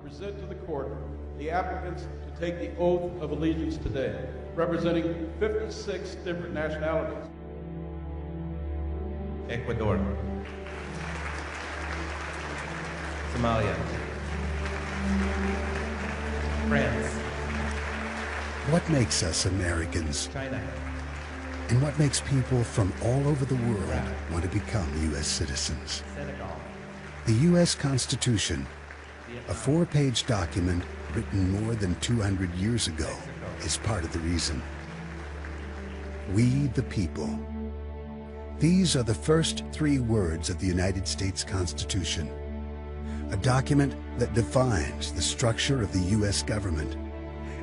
present to the court the applicants to take the oath of allegiance today, representing 56 different nationalities. Ecuador, Somalia, France. What makes us Americans? China. And what makes people from all over the world want to become U.S. citizens? Senegal. The U.S. Constitution, a 4-page document written more than 200 years ago, is part of the reason. We the people. These are the first 3 words of the United States Constitution, a document that defines the structure of the U.S. government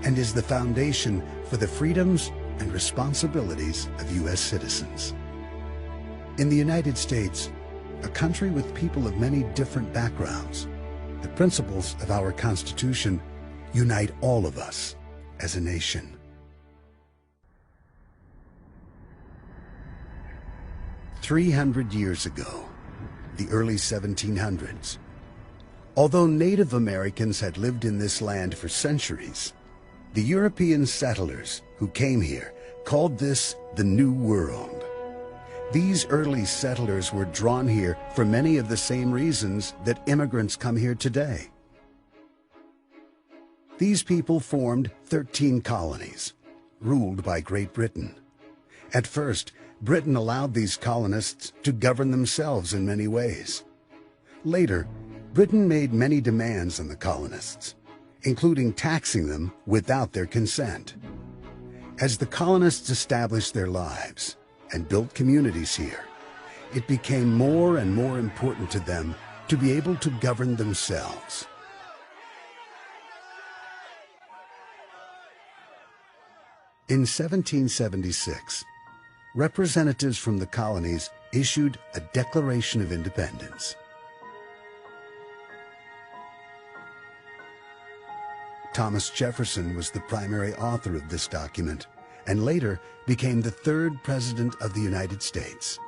and is the foundation for the freedoms and responsibilities of U.S. citizens. In the United States, a country with people of many different backgrounds, the principles of our Constitution unite all of us as a nation. "300 years ago, the early 1700s, although Native Americans had lived in this land for centuries, the European settlers who came here called this the New World. These early settlers were drawn here for many of the same reasons that immigrants come here today. These people formed 13 colonies, ruled by Great Britain. At first, Britain allowed these colonists to govern themselves in many ways. Later, Britain made many demands on the colonists, including taxing them without their consent. As the colonists established their lives and built communities here, it became more and more important to them to be able to govern themselves. In 1776, representatives from the colonies issued a Declaration of Independence. Thomas Jefferson was the primary author of this document and later became the 3rd President of the United States.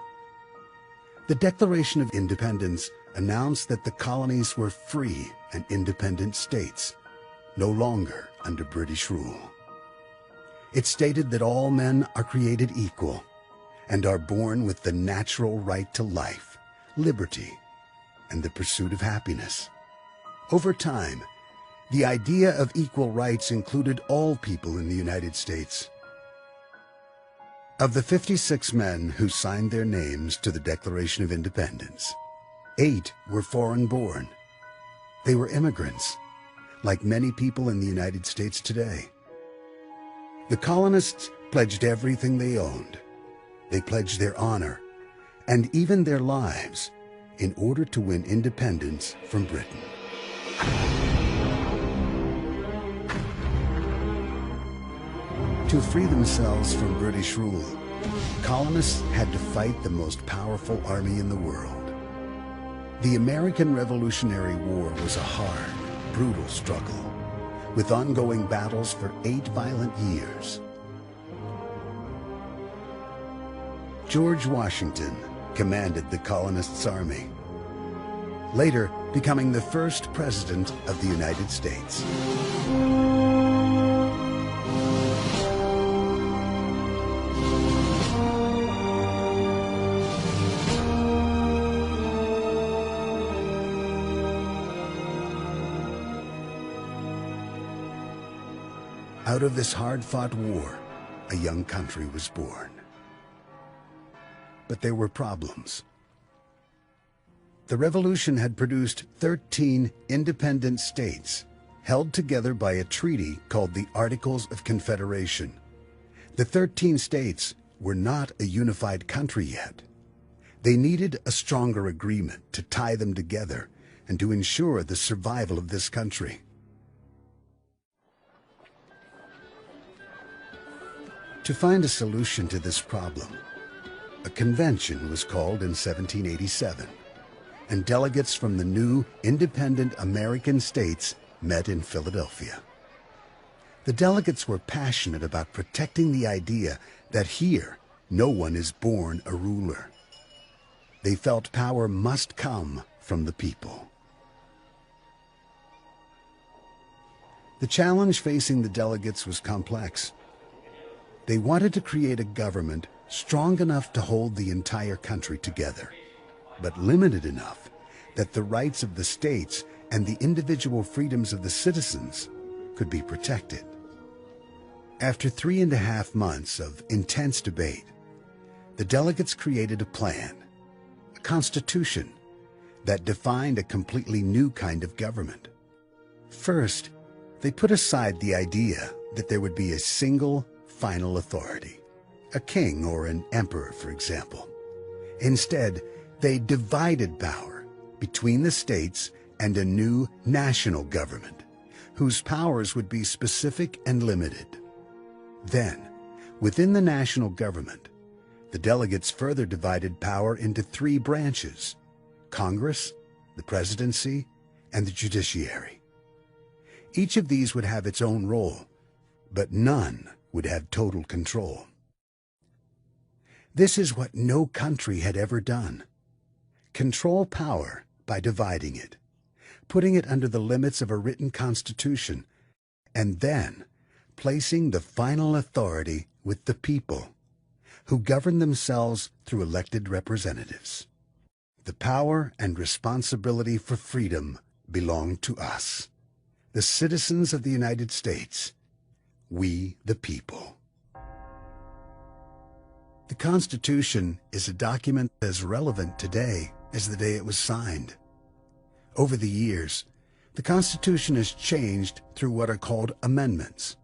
The Declaration of Independence announced that the colonies were free and independent states, no longer under British rule. It stated that all men are created equal and are born with the natural right to life, liberty, and the pursuit of happiness. Over time, the idea of equal rights included all people in the United States. Of the 56 men who signed their names to the Declaration of Independence, 8 were foreign-born. They were immigrants, like many people in the United States today. The colonists pledged everything they owned. They pledged their honor and even their lives in order to win independence from Britain. To free themselves from British rule, colonists had to fight the most powerful army in the world. The American Revolutionary War was a hard, brutal struggle, with ongoing battles for 8 violent years. George Washington commanded the colonists' army, later becoming the first President of the United States. Out of this hard-fought war, a young country was born. But there were problems. The revolution had produced 13 independent states, held together by a treaty called the Articles of Confederation. The 13 states were not a unified country yet. They needed a stronger agreement to tie them together and to ensure the survival of this country. To find a solution to this problem, a convention was called in 1787, and delegates from the new independent American states met in Philadelphia. The delegates were passionate about protecting the idea that here no one is born a ruler. They felt power must come from the people. The challenge facing the delegates was complex. They wanted to create a government strong enough to hold the entire country together, but limited enough that the rights of the states and the individual freedoms of the citizens could be protected. After 3.5 months of intense debate, the delegates created a plan, a constitution, that defined a completely new kind of government. First, they put aside the idea that there would be a single final authority, a king or an emperor, for example. Instead, they divided power between the states and a new national government, whose powers would be specific and limited. Then, within the national government, the delegates further divided power into 3 branches: Congress, the presidency, and the judiciary. Each of these would have its own role, but none would have total control. This is what no country had ever done. Control power by dividing it, putting it under the limits of a written constitution, and then placing the final authority with the people, who govern themselves through elected representatives. The power and responsibility for freedom belong to us, the citizens of the United States, we the people. The Constitution is a document as relevant today as the day it was signed. Over the years, the Constitution has changed through what are called amendments.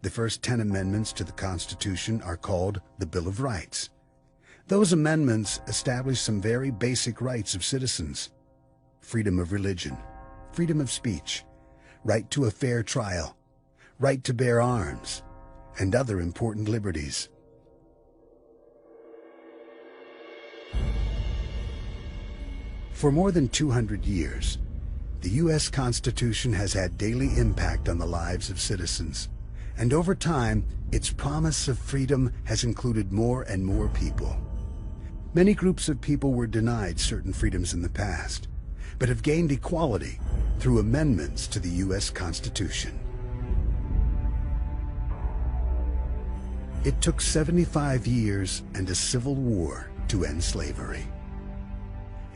The first 10 amendments to the Constitution are called the Bill of Rights. Those amendments establish some very basic rights of citizens: freedom of religion, freedom of speech, right to a fair trial, right to bear arms, and other important liberties. For more than 200 years, the U.S. Constitution has had daily impact on the lives of citizens, and over time, its promise of freedom has included more and more people. Many groups of people were denied certain freedoms in the past, but have gained equality through amendments to the U.S. Constitution. It took 75 years and a civil war to end slavery.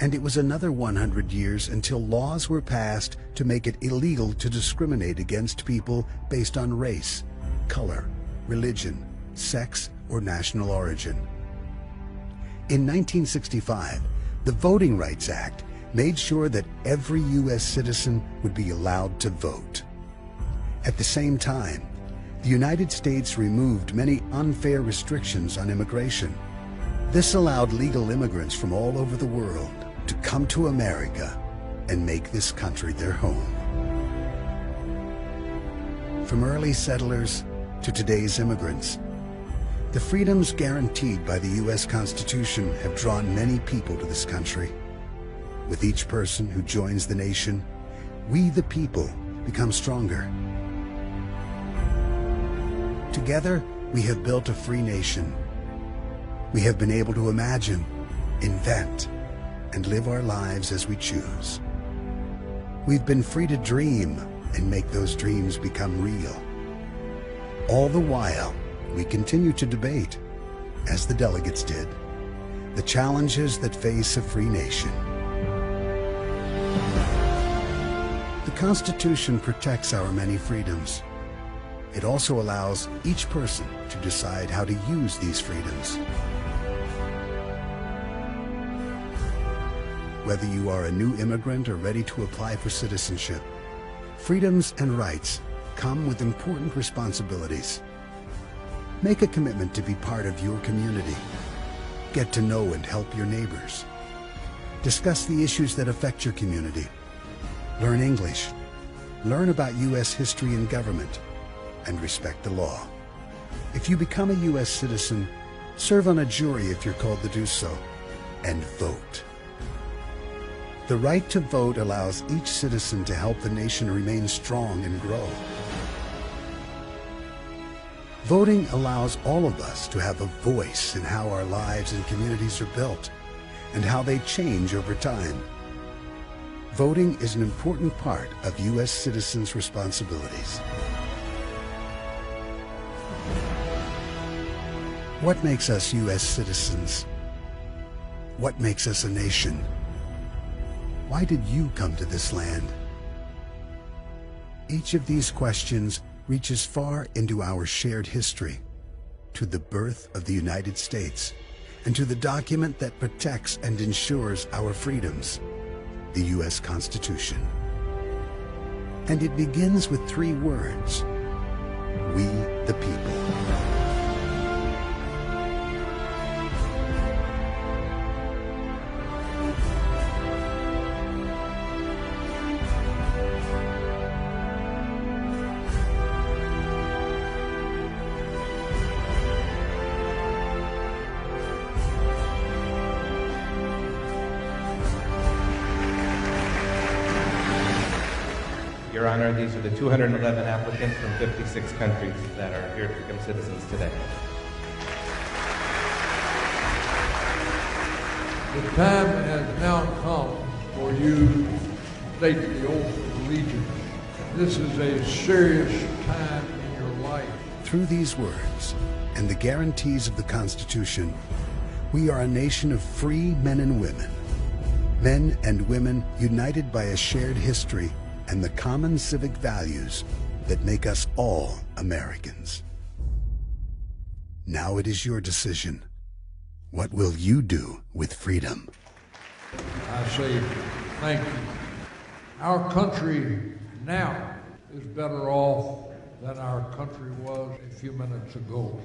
And it was another 100 years until laws were passed to make it illegal to discriminate against people based on race, color, religion, sex, or national origin. In 1965, the Voting Rights Act made sure that every U.S. citizen would be allowed to vote. At the same time, the United States removed many unfair restrictions on immigration. This allowed legal immigrants from all over the world to come to America and make this country their home. From early settlers to today's immigrants, the freedoms guaranteed by the U.S. Constitution have drawn many people to this country. With each person who joins the nation, we the people become stronger. Together, we have built a free nation. We have been able to imagine, invent, and live our lives as we choose. We've been free to dream and make those dreams become real. All the while, we continue to debate, as the delegates did, the challenges that face a free nation. The Constitution protects our many freedoms. It also allows each person to decide how to use these freedoms. Whether you are a new immigrant or ready to apply for citizenship, freedoms and rights come with important responsibilities. Make a commitment to be part of your community. Get to know and help your neighbors. Discuss the issues that affect your community. Learn English. Learn about U.S. history and government, and respect the law. If you become a U.S. citizen, serve on a jury if you're called to do so, and vote. The right to vote allows each citizen to help the nation remain strong and grow. Voting allows all of us to have a voice in how our lives and communities are built, and how they change over time. voting is an important part of U.S. citizens' responsibilities. What makes us U.S. citizens? What makes us a nation? Why did you come to this land? Each of these questions reaches far into our shared history, to the birth of the United States, and to the document that protects and ensures our freedoms, the U.S. Constitution. And it begins with 3 words: we the people. Your Honor, these are the 211 applicants from 56 countries that are here to become citizens today. The time has now come for you to take the oath of allegiance. This is a serious time in your life. Through these words and the guarantees of the Constitution, we are a nation of free men and women united by a shared history and the common civic values that make us all Americans. Now it is your decision. What will you do with freedom? I say thank you. Our country now is better off than our country was a few minutes ago.